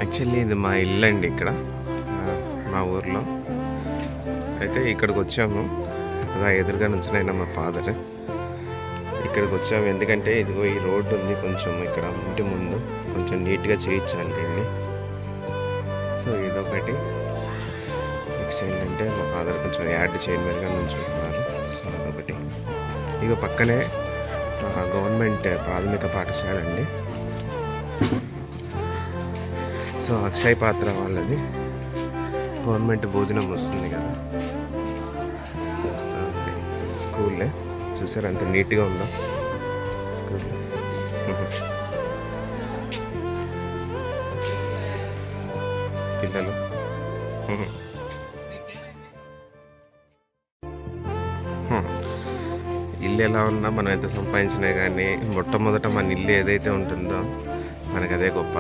Actually ఇది మా ఇల్లు అండి. ఇక్కడ మా ఊర్లో అయితే ఇక్కడికి వచ్చాము. అలా ఎదురుగా నుంచినైనా మా ఫాదర్ ఇక్కడికి వచ్చాము. ఎందుకంటే ఇదిగో ఈ రోడ్డు ఉంది కొంచెం ఇక్కడ ఇంటి ముందు, కొంచెం నీట్గా చేయించాలి దీన్ని. సో ఇదొకటి. నెక్స్ట్ ఏంటంటే మా ఫాదర్ కొంచెం యాడ్ చైర్మన్గా నుంచుంటున్నారు. సో అదొకటి. ఇక పక్కనే గవర్నమెంట్ ప్రాథమిక పాఠశాల అండి. సో అక్షయ్ పాత్ర వాళ్ళది గవర్నమెంట్ భోజనం వస్తుంది కదా. సో స్కూల్లే చూసారు అంత నీట్గా ఉందో స్కూల్. పిల్లలు ఇల్లు ఎలా ఉన్నా మనం ఎంత సంపాదించినా కానీ మొట్టమొదట మన ఇల్లు ఏదైతే ఉంటుందో మనకు అదే గొప్ప.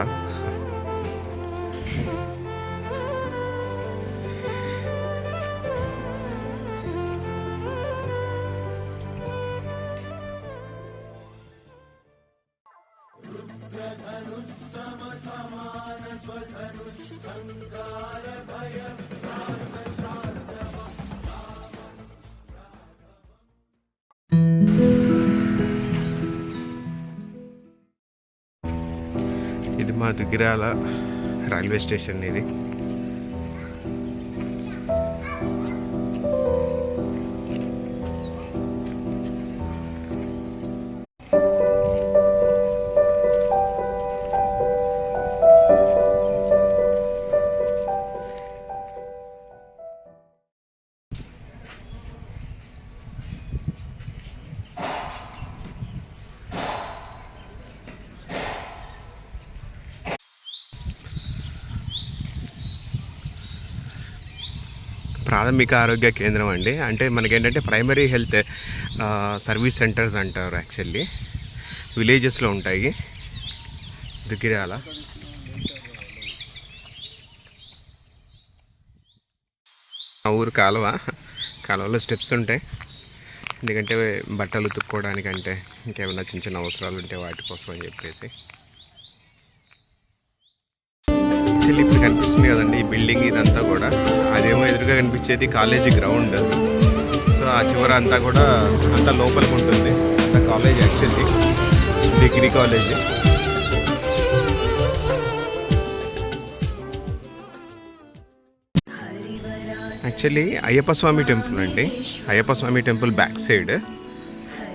ఇది మా దుగ్గిరాల రైల్వే స్టేషన్. ఇది ప్రాథమిక ఆరోగ్య కేంద్రం అండి. అంటే మనకేంటంటే ప్రైమరీ హెల్త్ సర్వీస్ సెంటర్స్ అంటారు. యాక్చువల్లీ విలేజెస్లో ఉంటాయి. దుగ్గిరాల మా ఊరు కాలువలో స్టెప్స్ ఉంటాయి. ఎందుకంటే బట్టలు ఉతుక్కోవడానికంటే ఇంకేమైనా చిన్న చిన్న అవసరాలు ఉంటే వాటి కోసం అని చెప్పేసి. యాక్చువల్లీ ఇప్పుడు కనిపిస్తుంది కదండి ఈ బిల్డింగ్, ఇదంతా కూడా అదేమో ఎదురుగా కనిపించేది కాలేజీ గ్రౌండ్. సో ఆ చివర అంతా కూడా అంతా లోపలికి ఉంటుంది. అంత college actually degree college. Actually Ayyappa Swamy temple అండి. Ayyappa Swamy temple back side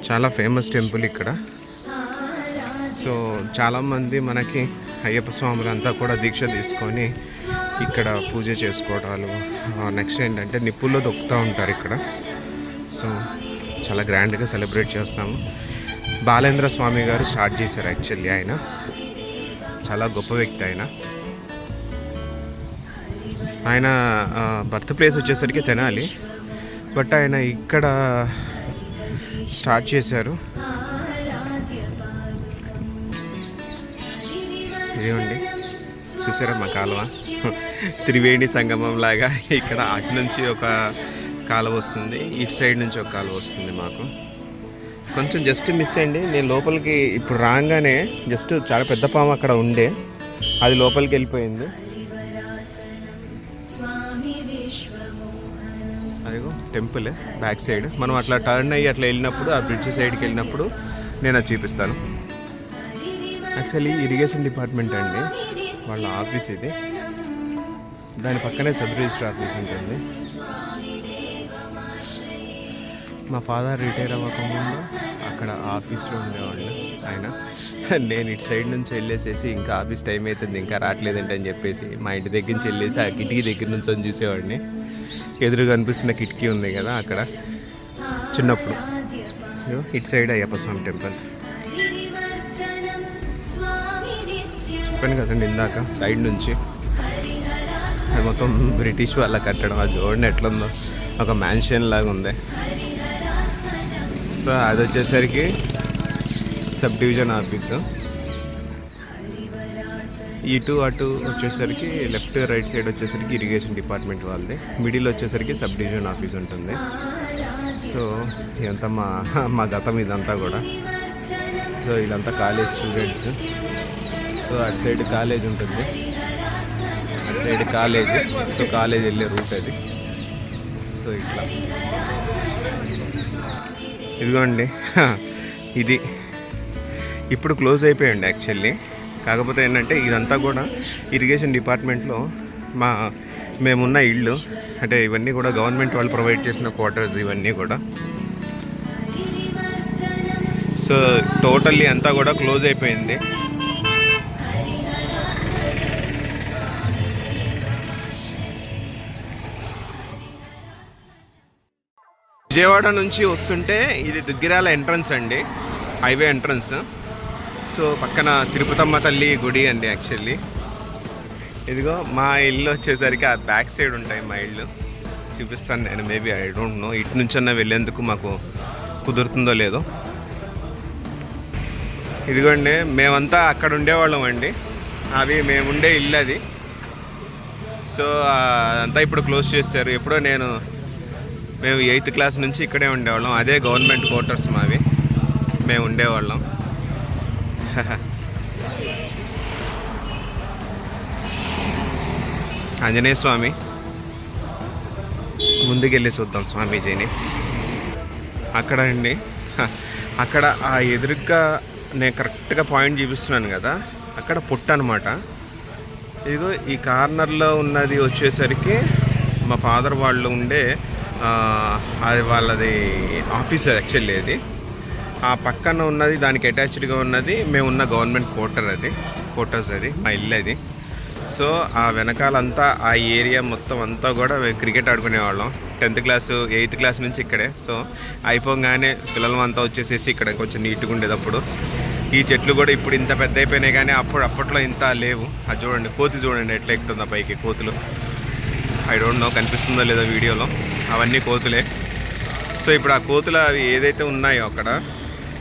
చాలా ఫేమస్ టెంపుల్ ఇక్కడ. సో చాలామంది మనకి అయ్యప్ప స్వాములంతా కూడా దీక్ష తీసుకొని ఇక్కడ పూజ చేసుకోవడాలు, నెక్స్ట్ ఏంటంటే నిప్పుల్లో దొక్కుతూ ఉంటారు ఇక్కడ. సో చాలా గ్రాండ్గా సెలబ్రేట్ చేస్తాము. బాలేంద్ర స్వామి గారు స్టార్ట్ చేశారు. యాక్చువల్లీ ఆయన చాలా గొప్ప వ్యక్తి. ఆయన బర్త్ ప్లేస్ వచ్చేసరికి తెనాలి, బట్ ఆయన ఇక్కడ స్టార్ట్ చేశారు. ఇదేమండి చూసారా మా కాలువ, త్రివేణి సంగమం లాగా. ఇక్కడ అటు నుంచి ఒక కాలువ వస్తుంది, ఇటు సైడ్ నుంచి ఒక కాలువ వస్తుంది. మాకు కొంచెం జస్ట్ మిస్ అయ్యండి. నేను లోపలికి ఇప్పుడు రాగానే జస్ట్ చాలా పెద్ద పాము అక్కడ ఉండే, అది లోపలికి వెళ్ళిపోయింది. అదిగో టెంపుల్ బ్యాక్ సైడ్. మనం అట్లా టర్న్ అయ్యి అట్లా వెళ్ళినప్పుడు ఆ బ్రిడ్జ్ సైడ్కి వెళ్ళినప్పుడు నేను అది చూపిస్తాను. యాక్చువల్లీ ఇరిగేషన్ డిపార్ట్మెంట్ అండి వాళ్ళ ఆఫీస్ ఇది. దాని పక్కనే సబ్ రిజిస్టర్ ఆఫీస్ ఉంటుంది. మా ఫాదర్ రిటైర్ అవ్వకముందు అక్కడ ఆఫీస్లో ఉండేవాళ్ళు ఆయన. నేను ఇటు సైడ్ నుంచి వెళ్ళేసేసి ఇంకా ఆఫీస్ టైం అవుతుంది ఇంకా రావట్లేదంటే అని చెప్పేసి మా ఇంటి దగ్గర నుంచి వెళ్ళేసి ఆ కిటికీ దగ్గర నుంచి అని చూసేవాడిని. ఎదురుగా కనిపిస్తున్న కిటికీ ఉంది కదా అక్కడ చిన్నప్పుడు. ఇటు సైడ్ అయ్యప్ప స్వామి టెంపుల్ చెప్పాను కదండి ఇందాక, సైడ్ నుంచి అది మొత్తం బ్రిటిష్ వాళ్ళ కట్టడం. అది చూడండి ఎట్లుందో, ఒక మ్యాన్షన్ లాగా ఉంది. సో అది వచ్చేసరికి సబ్ డివిజన్ ఆఫీసు. ఇటు అటు వచ్చేసరికి లెఫ్ట్ రైట్ సైడ్ వచ్చేసరికి ఇరిగేషన్ డిపార్ట్మెంట్ వాళ్ళది. మిడిల్ వచ్చేసరికి సబ్ డివిజన్ ఆఫీస్ ఉంటుంది. సో ఇదంతా మా గతం ఇదంతా కూడా. సో ఇదంతా కాలేజ్ స్టూడెంట్స్. సో అటు సైడ్ కాలేజ్ ఉంటుంది. Side college. సో కాలేజ్ వెళ్ళే రూట్ అది. సో ఇట్లా ఇదిగోండి ఇది ఇప్పుడు క్లోజ్ అయిపోయండి యాక్చువల్లీ. కాకపోతే ఏంటంటే ఇదంతా కూడా ఇరిగేషన్ డిపార్ట్మెంట్లో మేమున్న ఇళ్ళు, అంటే ఇవన్నీ కూడా గవర్నమెంట్ వాళ్ళు ప్రొవైడ్ చేసిన క్వార్టర్స్ ఇవన్నీ కూడా. సో టోటల్లీ అంతా కూడా క్లోజ్ అయిపోయింది. విజయవాడ నుంచి వస్తుంటే ఇది దుగ్గిరాల ఎంట్రన్స్ అండి, హైవే ఎంట్రన్స్. సో పక్కన తిరుపతమ్మ తల్లి గుడి అండి యాక్చువల్లీ. ఇదిగో మా ఇల్లు వచ్చేసరికి ఆ బ్యాక్ సైడ్ ఉంటాయి మా ఇల్లు. చూపిస్తాను నేను, మేబీ ఐ డోంట్ నో ఇటు నుంచన్నా వెళ్ళేందుకు మాకు కుదురుతుందో లేదో. ఇదిగోండి మేమంతా అక్కడ ఉండేవాళ్ళం అండి, అవి మేముండే ఇల్లు అది. సో అదంతా ఇప్పుడు క్లోజ్ చేశారు. ఎప్పుడో మేము 8th క్లాస్ నుంచి ఇక్కడే ఉండేవాళ్ళం. అదే గవర్నమెంట్ క్వార్టర్స్ మావి, మేము ఉండేవాళ్ళం. ఆంజనేయ స్వామి, ముందుకెళ్ళి చూద్దాం స్వామీజీని. అక్కడ అండి, అక్కడ ఆ ఎదురుగా నేను కరెక్ట్గా పాయింట్ చూపిస్తున్నాను కదా, అక్కడ పుట్ట అనమాట. ఇదిగో ఈ కార్నర్లో ఉన్నది వచ్చేసరికి మా ఫాదర్ వాళ్ళు ఉండే అది వాళ్ళది ఆఫీస్ యాక్చువల్లీ. అది ఆ పక్కన ఉన్నది, దానికి అటాచ్డ్గా ఉన్నది మేమున్న గవర్నమెంట్ క్వార్టర్స్ అది మా ఇల్లు అది. సో ఆ వెనకాలంతా ఆ ఏరియా మొత్తం అంతా కూడా క్రికెట్ ఆడుకునేవాళ్ళం. 10th క్లాస్ 8th క్లాస్ నుంచి ఇక్కడే. సో అయిపోగానే పిల్లలు అంతా వచ్చేసేసి ఇక్కడ కొంచెం నీట్గా ఉండేటప్పుడు. ఈ చెట్లు కూడా ఇప్పుడు ఇంత పెద్ద అయిపోయినాయి, కానీ అప్పట్లో ఇంత లేవు. అది చూడండి, కోతి చూడండి ఎట్లా ఎక్కుతుందో పైకి, కోతులు. ఐ డోంట్ నో కనిపిస్తుందో లేదో వీడియోలో, అవన్నీ కోతులే. సో ఇప్పుడు ఆ కోతులు అవి ఏదైతే ఉన్నాయో అక్కడ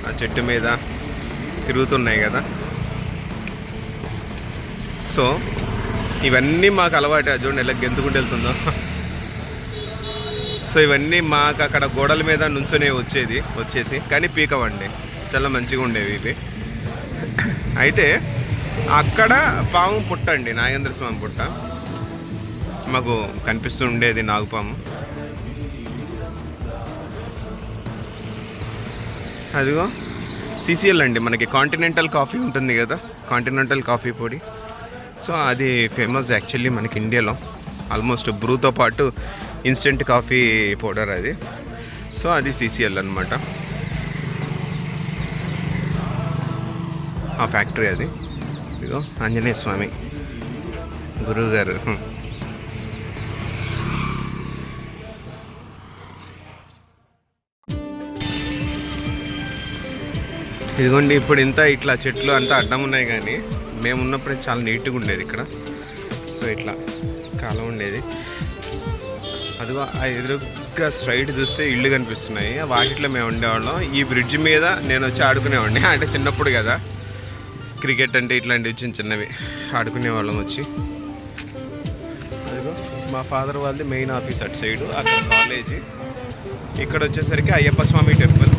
ఆ చెట్టు మీద తిరుగుతున్నాయి కదా. సో ఇవన్నీ మాకు అలవాటే. చూడండి ఎలా గెంతుకుంటూ వెళ్తుందో. సో ఇవన్నీ మాకు అక్కడ గోడల మీద నుంచొనే వచ్చేసి కానీ పీకవండి, చాలా మంచిగా ఉండేవి ఇవి. అయితే అక్కడ పాము పుట్ట అండి, నాగేంద్ర స్వామి పుట్ట మాకు కనిపిస్తూ ఉండేది, నాగుపాము. అదిగో CCL అండి, మనకి కాంటినెంటల్ కాఫీ ఉంటుంది కదా, కాంటినెంటల్ కాఫీ పొడి. సో అది ఫేమస్ యాక్చువల్లీ మనకి ఇండియాలో. ఆల్మోస్ట్ బ్రూతో పాటు ఇన్స్టెంట్ కాఫీ పౌడర్ అది. సో అది CCL అనమాట, ఆ ఫ్యాక్టరీ అది. ఇదిగో ఆంజనేయ స్వామి గురువు గారు. ఇదిగోండి ఇప్పుడు ఇంత ఇట్లా చెట్లు అంతా అడ్డం ఉన్నాయి, కానీ మేము ఉన్నప్పుడే చాలా నీట్గా ఉండేది ఇక్కడ. సో ఇట్లా కాలం ఉండేది. అదిగో ఆ ఎదురుగా స్ట్రైట్ చూస్తే ఇళ్ళు కనిపిస్తున్నాయి, వాటిలో మేము ఉండేవాళ్ళం. ఈ బ్రిడ్జ్ మీద నేను వచ్చి ఆడుకునేవాడిని, అంటే చిన్నప్పుడు కదా, క్రికెట్ అంటే ఇట్లాంటివి చిన్నవి ఆడుకునేవాళ్ళం వచ్చి. అదిగో మా ఫాదర్ వాళ్ళది మెయిన్ ఆఫీస్ అటు సైడు, అక్కడ కాలేజీ. ఇక్కడ వచ్చేసరికి అయ్యప్ప స్వామి టెంపుల్,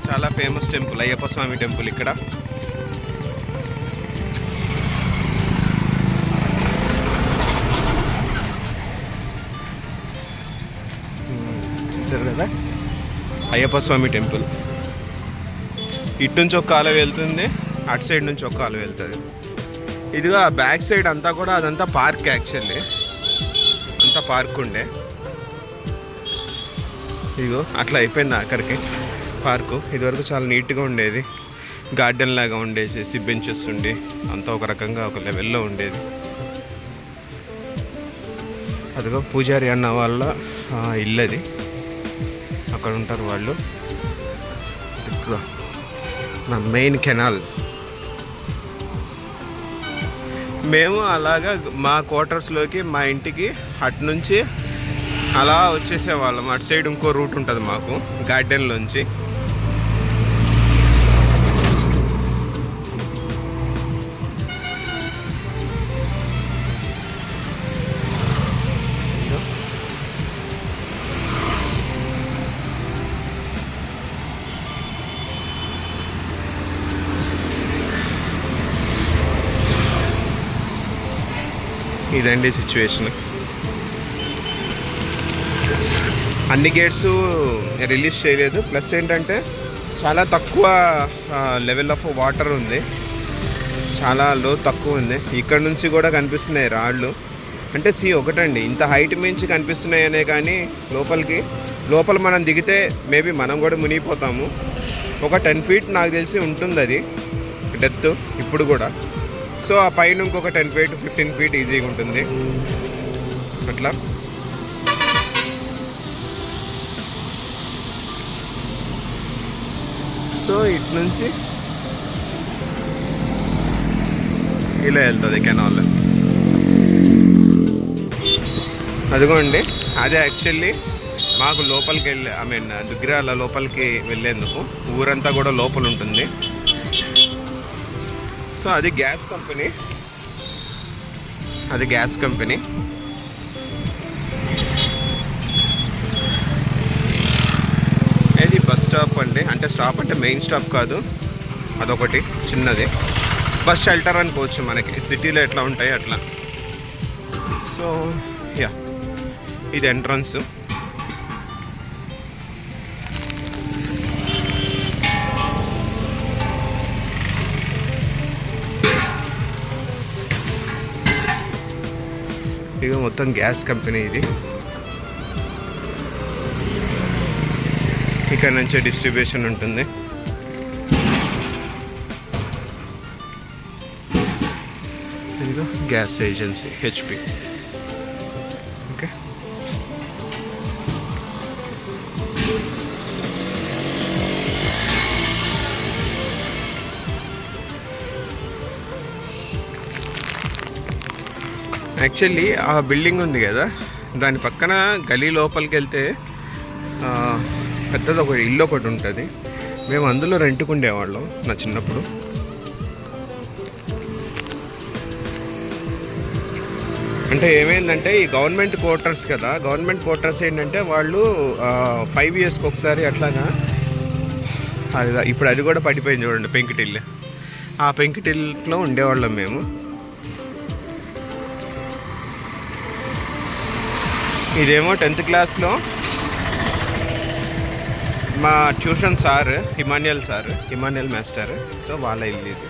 చాలా famous temple Ayyappa Swamy temple ఇక్కడ. చూసారు కదా అయ్యప్ప స్వామి టెంపుల్. ఇటు నుంచి ఒక కాలువ వెళ్తుంది, అటు సైడ్ నుంచి ఒక కాలువ వెళ్తుంది. ఇదిగా బ్యాక్ సైడ్ అంతా కూడా అదంతా పార్క్ యాక్చువల్లీ, అంతా పార్క్ ఉండే. ఇదిగో అట్లా అయిపోయింది అక్కడికి పార్కు. ఇదివరకు చాలా నీట్గా ఉండేది, గార్డెన్ లాగా ఉండేసేసి బెంచెస్ ఉండి అంతా ఒక రకంగా ఒక లెవెల్లో ఉండేది. అదిగో పూజారి అన్న వాళ్ళ ఇల్లు అది, అక్కడ ఉంటారు వాళ్ళు. నా మెయిన్ కెనాల్. మేము అలాగా మా క్వార్టర్స్లోకి, మా ఇంటికి అటు నుంచి అలా వచ్చేసేవాళ్ళం. అటు సైడ్ ఇంకో రూట్ ఉంటుంది మాకు గార్డెన్లోంచి. ఇదండి సిచ్యువేషన్. అన్ని గేట్స్ రిలీజ్ చేయలేదు. ప్లస్ ఏంటంటే చాలా తక్కువ లెవెల్ ఆఫ్ వాటర్ ఉంది, చాలా లో తక్కువ ఉంది. ఇక్కడ నుంచి కూడా కనిపిస్తున్నాయి రాళ్ళు. అంటే ఒకటండి, ఇంత హైట్ మించి కనిపిస్తున్నాయి అనే కానీ లోపల మనం దిగితే మేబీ మనం కూడా మునిగిపోతాము. ఒక 10 feet నాకు తెలిసి ఉంటుంది అది డెప్త్ ఇప్పుడు కూడా. సో ఆ పైన ఇంకొక 10 feet 15 feet ఈజీగా ఉంటుంది అట్లా. సో ఇటు నుంచి ఇలా వెళ్తుంది కెనాల్. అదిగోండి, అదే యాక్చువల్లీ మాకు లోపలికి దుగ్గిరాల లోపలికి వెళ్ళేందుకు. ఊరంతా కూడా లోపల ఉంటుంది. సో అది గ్యాస్ కంపెనీ. ఇది బస్ స్టాప్ అండి. అంటే స్టాప్ అంటే మెయిన్ స్టాప్ కాదు, అదొకటి చిన్నది బస్ షెల్టర్ అనుకోవచ్చు మనకి సిటీలో ఎట్లా ఉంటాయి అట్లా. సో యా, ఇది ఎంట్రన్స్. ఇక మొత్తం గ్యాస్ కంపెనీ ఇది. ఇక్కడ నుంచే డిస్ట్రిబ్యూషన్ ఉంటుంది. ఇదిగో gas agency HP. Okay, actually ఆ బిల్డింగ్ ఉంది కదా, దాని పక్కన గలీ లోపలికి వెళ్తే పెద్దది ఒక ఇల్లు ఒకటి ఉంటుంది. మేము అందులో రెంట్కు ఉండేవాళ్ళం నా చిన్నప్పుడు. అంటే ఏమైందంటే ఈ గవర్నమెంట్ క్వార్టర్స్ కదా, గవర్నమెంట్ క్వార్టర్స్ ఏంటంటే వాళ్ళు 5 yearsకి ఒకసారి అట్లాగా ఇప్పుడు అది కూడా పడిపోయింది చూడండి, పెంకుటిల్లు. ఆ పెంకుటిల్లులో ఉండేవాళ్ళం మేము. ఇదేమో 10th క్లాస్లో మా ట్యూషన్ సార్ హిమాన్యుయల్ మాస్టర్. సో వాళ్ళ ఇల్లు ఇది.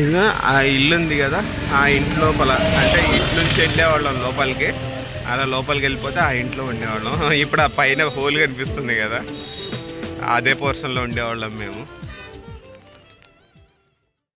ఇది ఆ ఇల్లు ఉంది కదా, ఆ ఇంటి లోపల అంటే ఇంటి నుంచి వెళ్ళేవాళ్ళం లోపలికి. అలా లోపలికి వెళ్ళిపోతే ఆ ఇంట్లో ఉండేవాళ్ళం. ఇప్పుడు ఆ పైన హోల్ కనిపిస్తుంది కదా, అదే పోర్షన్లో ఉండేవాళ్ళం మేము.